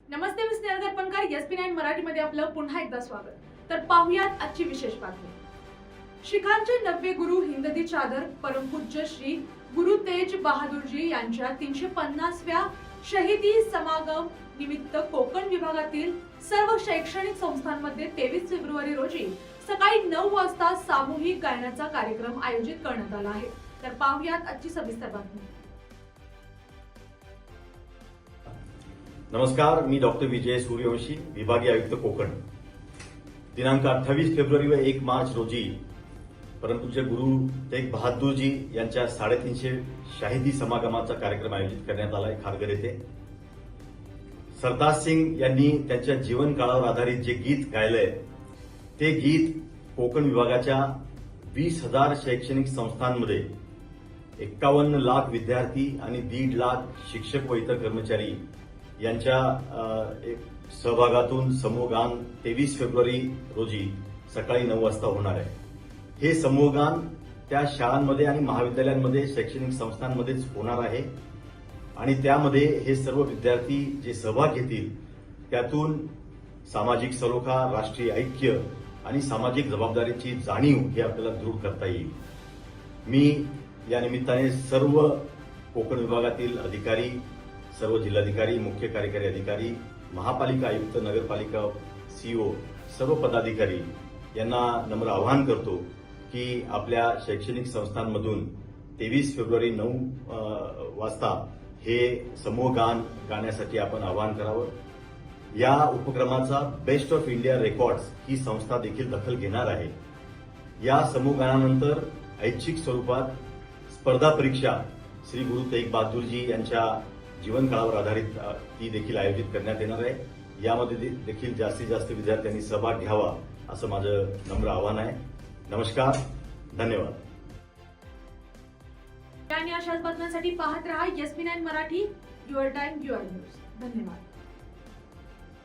नमस्ते, मी Snehal दर्पणकर. SP9 मराठीमध्ये आपलं पुन्हा एकदा स्वागत. तर पाहुयात आजची विशेष बातमी. शिखांचे 9वे गुरु हिंददी चादर परमपूज्य श्री गुरु तेज बहादुरजी यांच्या 350व्या शहीदी समागम निमित्त कोकण विभागातील सर्व शैक्षणिक संस्थांमध्ये 23 फेब्रुवारी रोजी सकाळी 9 वाजता सामूहिक गायनाचा कार्यक्रम आयोजित करण्यात आला आहे. तर पाहुयात आजची सविस्तर बातमी. नमस्कार, मी डॉक्टर विजय सूर्यवंशी, विभागीय आयुक्त कोकण. दिनांक 28 फेब्रुवारी व 1 मार्च रोजी परमपूज्य गुरु तेग बहादुरजी यांच्या 350 शाहिदी समागमाचा कार्यक्रम आयोजित करण्यात आला आहे खारघर येथे. सरताज सिंग यांनी त्यांच्या जीवन काळावर आधारित जे गीत गायलंय ते गीत कोकण विभागाच्या 20,000 शैक्षणिक संस्थांमध्ये 51 लाख विद्यार्थी आणि 1.5 लाख शिक्षक व इतर कर्मचारी यांच्या सहभागातून समूहगान 23 फेब्रुवारी रोजी सकाळी 9 वाजता होणार आहे. हे समूहगान त्या शाळांमध्ये आणि महाविद्यालयांमध्ये शैक्षणिक संस्थांमध्येच होणार आहे आणि त्यामध्ये हे सर्व विद्यार्थी जे सहभाग घेतील त्यातून सामाजिक सलोखा, राष्ट्रीय ऐक्य आणि सामाजिक जबाबदारीची जाणीव हे आपल्याला दृढ करता येईल. मी या निमित्ताने सर्व कोकण विभागातील अधिकारी, सर्व जिल्हाधिकारी, मुख्य कार्यकारी अधिकारी, महापालिका आयुक्त, नगरपालिका सीओ, सर्व पदाधिकारी यांना नम्र आवाहन करतो की आपल्या शैक्षणिक संस्थांमधून 23 फेब्रुवारी 9 वाजता हे समूहगान गाण्यासाठी आपण आवाहन करावं. या उपक्रमाचा बेस्ट ऑफ इंडिया रेकॉर्ड्स ही संस्था देखील दखल घेणार आहे. या समूहगानानंतर ऐच्छिक स्वरूपात स्पर्धा परीक्षा श्री गुरु तेग बहादुरजी यांच्या जीवन काळावर आधारित ती देखील आयोजित करण्यात येणार आहे. यामध्ये देखील जास्तीत जास्त विद्यार्थ्यांनी सहभाग घ्यावा असं माझं नम्र आवाहन आहे. नमस्कार, धन्यवाद. आणि अशाच बातम्यांसाठी पाहत रहा SP9 Marathi. Your time, your news. धन्यवाद.